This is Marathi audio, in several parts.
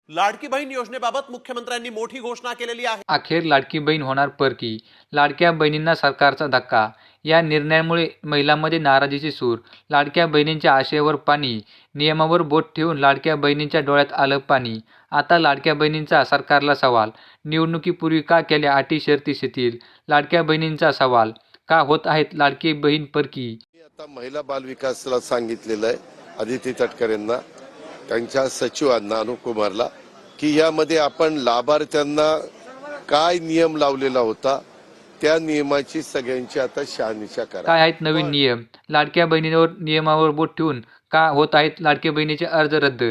लाडकी बहीण योजनेबाबत मुख्यमंत्र्यांनी मोठी घोषणा केलेली आहे। अखेर लाडकी बहीण होणार परकी, लाडक्या बहिणींना सरकारचा धक्का. या निर्णयामुळे महिलांमध्ये नाराजीची सूर. लाडक्या बहिणींच्या आशेवर पाणी. नियमावर बोट ठेवून लाडक्या बहिणींच्या डोळ्यात आलं पाणी. आता लाडक्या बहिणींचा सरकारला सवाल. निवडणुकीपूर्वी का केल्या अटी शर्ती शिथिल? लाडक्या बहिणींचा सवाल. का होत आहेत लाडकी बहीण परकी? मी आता महिला बाल विकासला सांगितलेलं आहे, अदिती तटकरेंना, त्यांच्या सचिवांना, अनुकुमारला, की यामध्ये आपण लाभार्थ्यांना काय नियम लावलेला होता त्या नियमाची सगळ्यांची आता शहानिशा करा। काय आहेत नवीन नियम? लाडक्या बहिणींवर नियमावर बोट ठेवून का होत आहेत लाडक्या बहिणीचे अर्ज रद्द?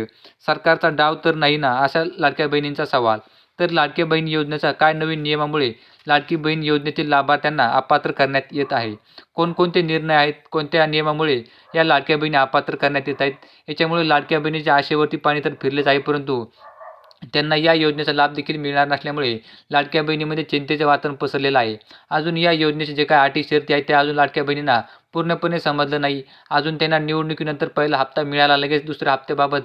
सरकारचा डाव तर नाही ना, असा लाडक्या बहिणींचा सवाल. तर लाडक्या बहीण योजनेचा काय नवीन नियमामुळे लाडकी बहीण योजनेतील लाभार्थ्यांना अपात्र करण्यात येत आहे? कोणकोणते निर्णय आहेत? कोणत्या नियमामुळे या लाडक्या बहिणी अपात्र करण्यात येत आहेत? याच्यामुळे लाडक्या बहिणीच्या आशेवरती पाणी तर फिरलेच आहे, परंतु त्यांना या योजनेचा लाभ देखील मिळणार नसल्यामुळे लाडक्या बहिणीमध्ये चिंतेचं वातावरण पसरलेलं आहे. अजून या योजनेचे जे काही अटी शर्ती आहेत त्या अजून लाडक्या बहिणींना पूर्णपणे समजलं नाही. अजून त्यांना निवडणुकीनंतर पहिला हप्ता मिळाला, लगेच दुसऱ्या हप्त्याबाबत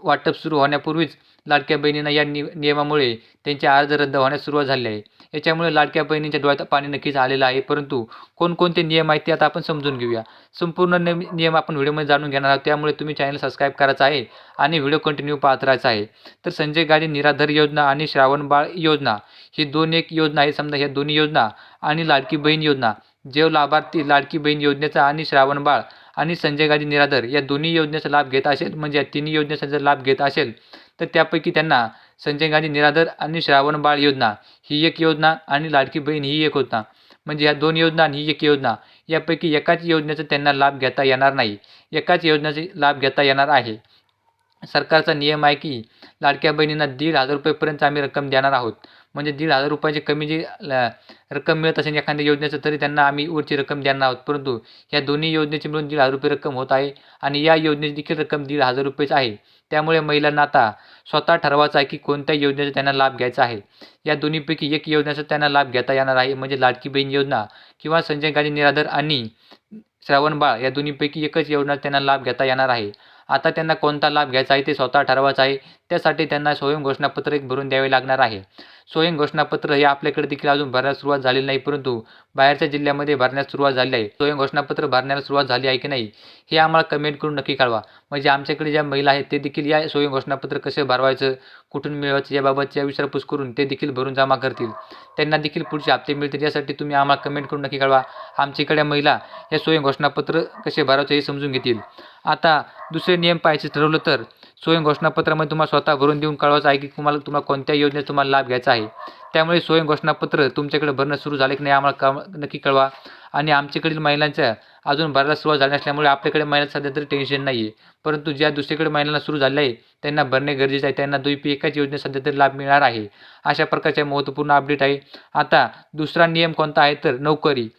वाटप सुरू होण्यापूर्वीच लाडक्या बहिणींना या नियमामुळे त्यांचे अर्ज रद्द होण्यास सुरुवात झाली आहे. याच्यामुळे लाडक्या बहिणींच्या डोळ्यात पाणी नक्कीच आलेलं आहे, परंतु कोणकोणते नियम आहेत ते आता आपण समजून घेऊया. संपूर्ण नियम आपण व्हिडिओमध्ये जाणून घेणार आहोत, त्यामुळे तुम्ही चॅनल सबस्क्राईब करायचं आहे आणि व्हिडिओ कंटिन्यू पाहत राहायचा आहे. तर संजय गांधी निराधार योजना आणि श्रावणबाळ योजना ही दोन एक योजना आहे. समजा ह्या दोन्ही योजना आणि लाडकी बहीण योजना, जे लाभार्थी लाडकी बहीण योजनेचा आणि श्रावणबाळ आणि संजय गांधी निराधार या दोन्ही योजनेचा लाभ घेत असेल, म्हणजे या तिन्ही योजनेचा जर लाभ घेत असेल, तर त्यापैकी त्यांना संजय गांधी निराधार आणि श्रावणबाळ योजना ही एक योजना आणि लाडकी बहीण ही एक योजना, म्हणजे ह्या दोन योजना आणि ही एक योजना यापैकी एकाच योजनेचा त्यांना लाभ घेता येणार नाही. एकाच योजनेचा लाभ घेता येणार आहे. सरकारचा नियम आहे की लाडक्या बहिणींना 1,500 रुपयेपर्यंत आम्ही रक्कम देणार आहोत. म्हणजे 1,500 रुपयाची कमी जी रक्कम मिळत असेल एखाद्या योजनेचं, तरी त्यांना आम्ही उरची रक्कम देणार आहोत. परंतु ह्या दोन्ही योजनेची मिळून 1,500 रुपये रक्कम होत आहे आणि या योजनेची देखील रक्कम 1,500 रुपयेच आहे. त्यामुळे महिलांना आता स्वतः ठरवायचं आहे की कोणत्या योजनेचा त्यांना लाभ घ्यायचा आहे. या दोन्हीपैकी एक योजनेचा त्यांना लाभ घेता येणार आहे, म्हणजे लाडकी बहीण योजना किंवा संजय गांधी निराधार आणि श्रावणबाळ या दोन्हीपैकी एकच योजना त्यांना लाभ घेता येणार आहे. आता त्यांना कोणता लाभ घ्यायचा आहे ते स्वतः ठरवायचं आहे. त्यासाठी त्यांना स्वयं घोषणापत्र एक भरून द्यावे लागणार आहे. स्वयं घोषणापत्र हे आपल्याकडे देखील अजून भरण्यास सुरुवात झालेली नाही, परंतु बाहेरच्या जिल्ह्यामध्ये भरण्यास सुरुवात झाली आहे. स्वयं घोषणापत्र भरण्याला सुरुवात झाली आहे की नाही हे आम्हाला कमेंट करून नक्की कळवा. म्हणजे आमच्याकडे ज्या महिला आहेत ते देखील या स्वयं घोषणापत्र कसे भरवायचं, कुठून मिळवायचं याबाबतच्या विचारपूस करून ते देखील भरून जमा करतील. त्यांना देखील पुढचे हप्ते मिळतील. यासाठी तुम्ही आम्हाला कमेंट करून नक्की कळवा. आमच्याकडे महिला हे स्वयं घोषणापत्र कसे भरायचे हे समजून घेतील. आता दुसरे नियम पाहायचे ठरवलं तर स्वयं घोषणापत्रामध्ये तुम्हाला स्वतः भरून देऊन कळवायचं आहे की तुम्हाला कोणत्या योजनेचा तुम्हाला लाभ घ्यायचा आहे. त्यामुळे स्वयं घोषणापत्र तुमच्याकडे भरणं सुरू झाले की नाही आम्हाला नक्की कळवा. आणि आमच्याकडील महिलांच्या अजून भरायला सुरुवात झाली नसल्यामुळे आपल्याकडे महिला सध्या तरी टेन्शन नाही आहे, परंतु ज्या दुसरीकडे महिलांना सुरू झालं आहे त्यांना भरणे गरजेचे आहे. त्यांना दोन्हीपैकी एकाच योजनेत सध्या तरी लाभ मिळणार आहे. अशा प्रकारचे महत्त्वपूर्ण अपडेट आहे. आता दुसरा नियम कोणता आहे तर नोकरी.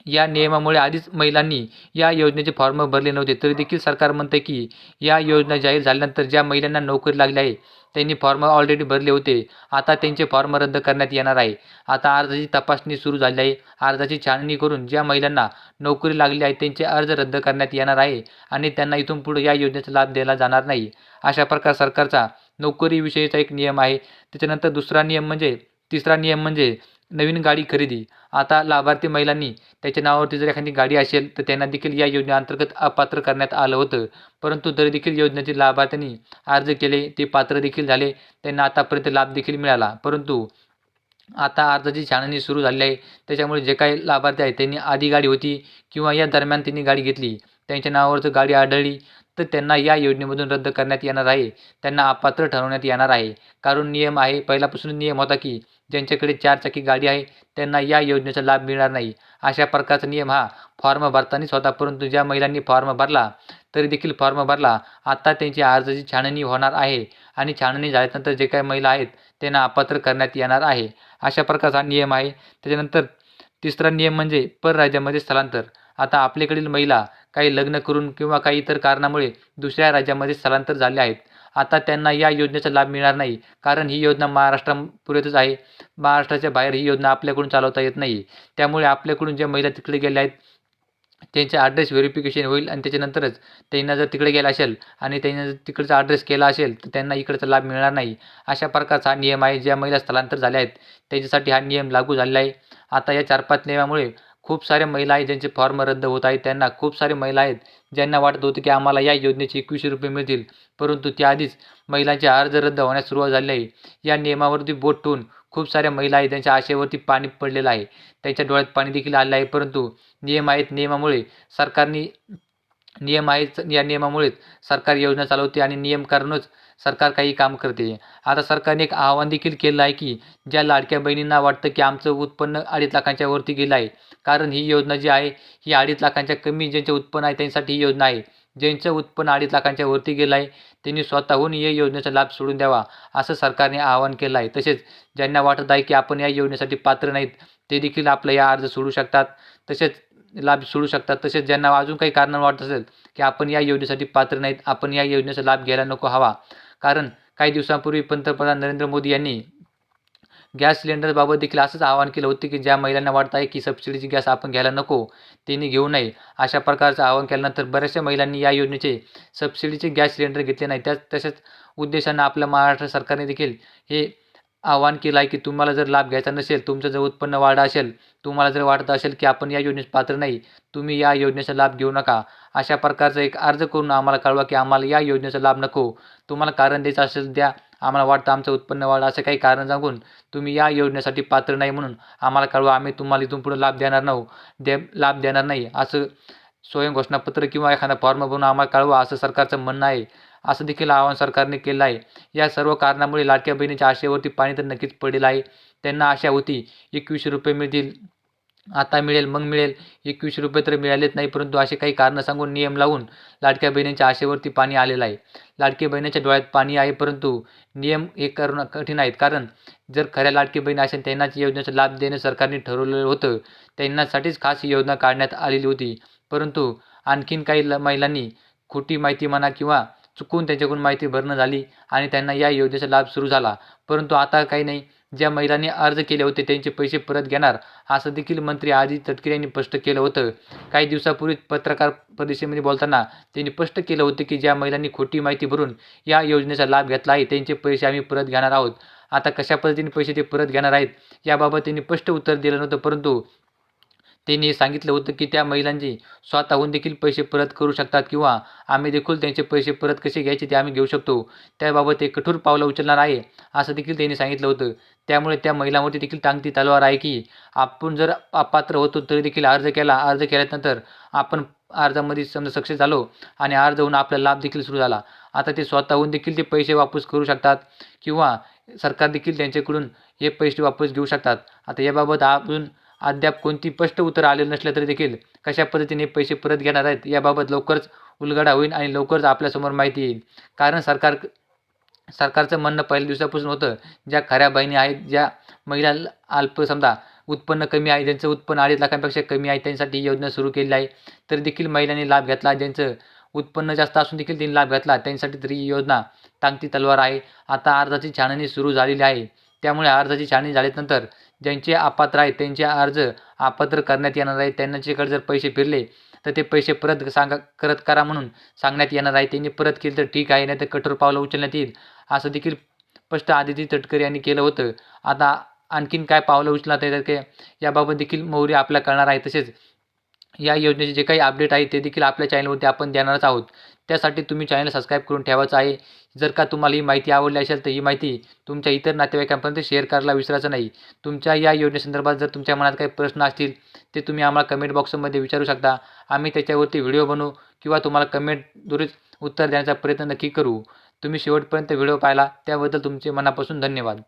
या नियमामुळे आधीच महिलांनी या योजनेचे फॉर्म भरले नव्हते, तरी देखील सरकार म्हणते की या योजना जाहीर झाल्यानंतर ज्या महिलांना नोकरी लागली आहे त्यांनी फॉर्म ऑलरेडी भरले होते, आता त्यांचे फॉर्म रद्द करण्यात येणार आहे. आता अर्जाची तपासणी सुरू झाली आहे. अर्जाची छाननी करून ज्या महिलांना नोकरी लागली आहे त्यांचे अर्ज रद्द करण्यात येणार आहे आणि त्यांना इथून पुढे या योजनेचा लाभ दिला जाणार नाही. अशा प्रकार सरकारचा नोकरीविषयीचा एक नियम आहे. त्याच्यानंतर तिसरा नियम म्हणजे नवीन गाडी खरेदी. आता लाभार्थी महिलांनी त्याच्या नावावरती जर एखादी गाडी असेल तर त्यांना देखील या योजनेअंतर्गत अपात्र करण्यात आलं होतं, परंतु तरी देखील योजनेतील लाभार्थ्यांनी अर्ज केले, ते पात्र देखील झाले, त्यांना आतापर्यंत लाभ देखील मिळाला. परंतु आता अर्जाची छाननी सुरू झाली आहे. त्याच्यामुळे जे काही लाभार्थी आहेत त्यांनी आधी गाडी होती किंवा या दरम्यान त्यांनी गाडी घेतली, त्यांच्या नावावर जर गाडी आढळली तर त्यांना या योजनेमधून रद्द करण्यात येणार आहे. त्यांना अपात्र ठरवण्यात येणार आहे. कारण नियम आहे, पहिल्यापासून नियम होता की ज्यांच्याकडे 4 चाकी गाडी आहे त्यांना या योजनेचा लाभ मिळणार नाही. अशा प्रकारचा नियम हा फॉर्म भरतानाच होता, परंतु ज्या महिलांनी फॉर्म भरला तरी देखील फॉर्म भरला, आता त्यांची अर्जाची छाननी होणार आहे आणि छाननी झाल्यानंतर जे काही महिला आहेत त्यांना अपात्र करण्यात येणार आहे. अशा प्रकारचा नियम आहे. त्याच्यानंतर तिसरा नियम म्हणजे परराज्यामध्ये स्थलांतर. आता आपल्याकडील महिला काही लग्न करून किंवा काही इतर कारणामुळे दुसऱ्या राज्यामध्ये स्थलांतर झाले आहेत. आता त्यांना या योजनेचा लाभ मिळणार नाही, कारण ही योजना महाराष्ट्रापुरतच आहे. महाराष्ट्राच्या बाहेर ही योजना आपल्याकडून चालवता येत नाही. त्यामुळे आपल्याकडून ज्या महिला तिकडे गेल्या आहेत त्यांचे ॲड्रेस व्हेरिफिकेशन होईल आणि त्याच्यानंतरच त्यांना जर तिकडे गेला असेल आणि त्यांनी जर तिकडचा ॲड्रेस केला असेल तर त्यांना इकडचा लाभ मिळणार नाही. अशा प्रकारचा हा नियम आहे. ज्या महिला स्थलांतर झाल्या आहेत त्यांच्यासाठी हा नियम लागू झालेला आहे. आता या 4-5 नियमामुळे खूप साऱ्या महिला आहेत ज्यांचे फॉर्म रद्द होत आहेत. त्यांना खूप सारे महिला आहेत ज्यांना वाटत होतं की आम्हाला या योजनेचे 2100 रुपये मिळतील, परंतु त्याआधीच महिलांचे अर्ज रद्द होण्यास सुरुवात झाली आहे. या नियमावरती बोट ठेवून खूप साऱ्या महिला आहेत त्यांच्या आशेवरती पाणी पडलेलं आहे. त्यांच्या डोळ्यात पाणी देखील आलेलं आहे. परंतु नियम आहेत, या नियमामुळेच सरकार योजना चालवते आणि नियम करूनच सरकार काही काम करते. आता सरकारने एक आवाहन देखील केलं आहे की ज्या लाडक्या बहिणींना वाटतं की आमचं उत्पन्न 2.5 लाखांच्या वरती गेलं आहे, कारण ही योजना जी आहे ही 2.5 लाखांच्या कमी ज्यांचे उत्पन्न आहे त्यांच्यासाठी ही योजना आहे. ज्यांचं उत्पन्न 2.5 लाखांच्या वरती गेलं आहे त्यांनी स्वतःहून या योजनेचा लाभ सोडून द्यावा, असं सरकारने आवाहन केलं आहे. तसेच ज्यांना वाटत आहे की आपण या योजनेसाठी पात्र नाहीत ते देखील आपला या अर्ज सोडू शकतात, तसेच लाभ सोडू शकतात. तसेच ज्यांना अजून काही कारण वाटत असेल की आपण या योजनेसाठी पात्र नाहीत, आपण या योजनेचा लाभ घ्यायला नको हवा, कारण काही दिवसांपूर्वी पंतप्रधान नरेंद्र मोदी यांनी गॅस सिलेंडरबाबत देखील असंच आवाहन केलं होतं की ज्या महिलांना वाटत आहे की सबसिडीची गॅस आपण घ्यायला नको, त्यांनी घेऊ नये. अशा प्रकारचं आवाहन केल्यानंतर बऱ्याचशा महिलांनी या योजनेचे सबसिडीचे गॅस सिलेंडर घेतले नाही. तसेच उद्देशानं आपल्या महाराष्ट्र सरकारने देखील हे आवाहन केलं आहे की तुम्हाला जर लाभ घ्यायचा नसेल, तुमचं जर उत्पन्न वाढ असेल, तुम्हाला जर वाटत असेल की आपण या योजनेस पात्र नाही, तुम्ही या योजनेचा लाभ घेऊ नका. अशा प्रकारचा एक अर्ज करून आम्हाला कळवा की आम्हाला या योजनेचा लाभ नको. तुम्हाला कारण द्यायचं असेल द्या. आम्हाला वाटतं आमचं उत्पन्न वाढ असं काही कारण सांगून तुम्ही या योजनेसाठी पात्र नाही म्हणून आम्हाला कळवा. आम्ही तुम्हाला इथून पुढे लाभ देणार नाही. असं स्वयं घोषणापत्र किंवा एखादा फॉर्म बनवून आम्हाला कळवा, असं सरकारचं म्हणणं आहे. असं देखील आवाहन सरकारने केलं आहे. या सर्व कारणामुळे लाडक्या बहिणीच्या आशेवरती पाणी तर नक्कीच पडलेलं आहे. त्यांना आशा होती 2100 रुपये मिळतील, आता मिळेल, मग मिळेल. 2100 रुपये तर मिळालेच नाही, परंतु असे काही कारणं सांगून नियम लावून लाडक्या बहिणींच्या आशेवरती पाणी आलेलं आहे. लाडकी बहिणीच्या डोळ्यात पाणी आहे, परंतु नियम हे करणं कठीण आहेत. कारण जर खऱ्या लाडकी बहीण असेल त्यांनाच योजनेचा लाभ देणं सरकारने ठरवलेलं होतं. त्यांच्यासाठीच खास ही योजना काढण्यात आलेली होती. परंतु आणखीन काही महिलांनी खोटी माहिती म्हणा किंवा चुकून त्यांच्याकडून माहिती भरणं झाली आणि त्यांना या योजनेचा लाभ सुरू झाला. परंतु आता काही नाही. ज्या महिलांनी अर्ज केले होते त्यांचे पैसे परत घेणार, असं देखील मंत्री आदित्य तटकरे यांनी स्पष्ट केलं होतं. काही दिवसापूर्वी पत्रकार परिषदेमध्ये बोलताना त्यांनी स्पष्ट केलं होतं की ज्या महिलांनी खोटी माहिती भरून या योजनेचा लाभ घेतला आहे त्यांचे पैसे आम्ही परत घेणार आहोत. आता कशा पद्धतीने पैसे ते परत घेणार आहेत याबाबत त्यांनी स्पष्ट उत्तर दिलं नव्हतं, परंतु त्यांनी हे सांगितलं होतं की त्या महिलांचे स्वतःहून देखील पैसे परत करू शकतात किंवा आम्ही देखील त्यांचे पैसे परत कसे घ्यायचे ते आम्ही घेऊ शकतो. त्याबाबत एक कठोर पावलं उचलणार आहे, असं देखील त्यांनी सांगितलं होतं. त्यामुळे त्या महिलांवरती देखील टांगती तलवार आहे की आपण जर अपात्र होतो तरी देखील अर्ज केल्यानंतर आपण अर्जामध्ये समजा सक्सेस झालो आणि अर्ज होऊन आपला लाभ देखील सुरू झाला. आता ते स्वतःहून देखील ते पैसे वापस करू शकतात किंवा सरकार देखील त्यांच्याकडून हे पैसे वापस घेऊ शकतात. आता याबाबत अद्याप कोणती स्पष्ट उत्तर आलेलं नसलं तरी देखील कशा पद्धतीने पैसे परत घेणार आहेत याबाबत लवकरच उलगडा होईल आणि लवकरच आपल्यासमोर माहिती येईल. कारण सरकारचं म्हणणं पहिल्या दिवसापासून होतं, ज्या खऱ्या बहिणी आहेत, ज्या महिला समजा उत्पन्न कमी आहे, ज्यांचं उत्पन्न 2.5 लाखांपेक्षा कमी आहे त्यांसाठी ही योजना सुरू केली आहे, तरी देखील महिलांनी लाभ घेतला. ज्यांचं उत्पन्न जास्त असून देखील त्यांनी लाभ घेतला त्यांसाठी तरी ही योजना टांगती तलवार आहे. आता अर्जाची छाननी सुरू झालेली आहे. त्यामुळे अर्जाची छाननी झाल्यानंतर ज्यांचे अपात्र आहेत त्यांचे अर्ज अपात्र करण्यात येणार आहेत. त्यांच्याकडे जर पैसे फिरले तर ते पैसे परत करा म्हणून सांगण्यात येणार आहे. त्यांनी परत केले तर ठीक आहे, नाही तर कठोर पावलं उचलण्यात येईल, असं देखील स्पष्ट आदित्य तटकरे यांनी केलं होतं. आता आणखीन काय पावलं उचलण्यात येतात याबाबत देखील मोहरी आपल्याला कळणार आहे. तसेच या योजनेचे जे काही अपडेट आहे ते देखील आपल्या चॅनलवरती आपण देणारच आहोत. त्यासाठी तुम्ही चॅनल सबस्क्राईब करून ठेवायचं आहे. जर का तुम्हाला ही माहिती आवडली असेल तर ही माहिती तुमच्या इतर नातेवाईकांपर्यंत शेअर करायला विसरायचं नाही. तुमच्या या योजनेसंदर्भात जर तुमच्या मनात काही प्रश्न असतील ते तुम्ही आम्हाला कमेंट बॉक्समध्ये विचारू शकता. आम्ही त्याच्यावरती व्हिडिओ बनवू किंवा तुम्हाला कमेंटद्वारेच उत्तर देण्याचा प्रयत्न नक्की करू. तुम्ही शेवटपर्यंत व्हिडिओ पाहिला त्याबद्दल तुमचे मनापासून धन्यवाद.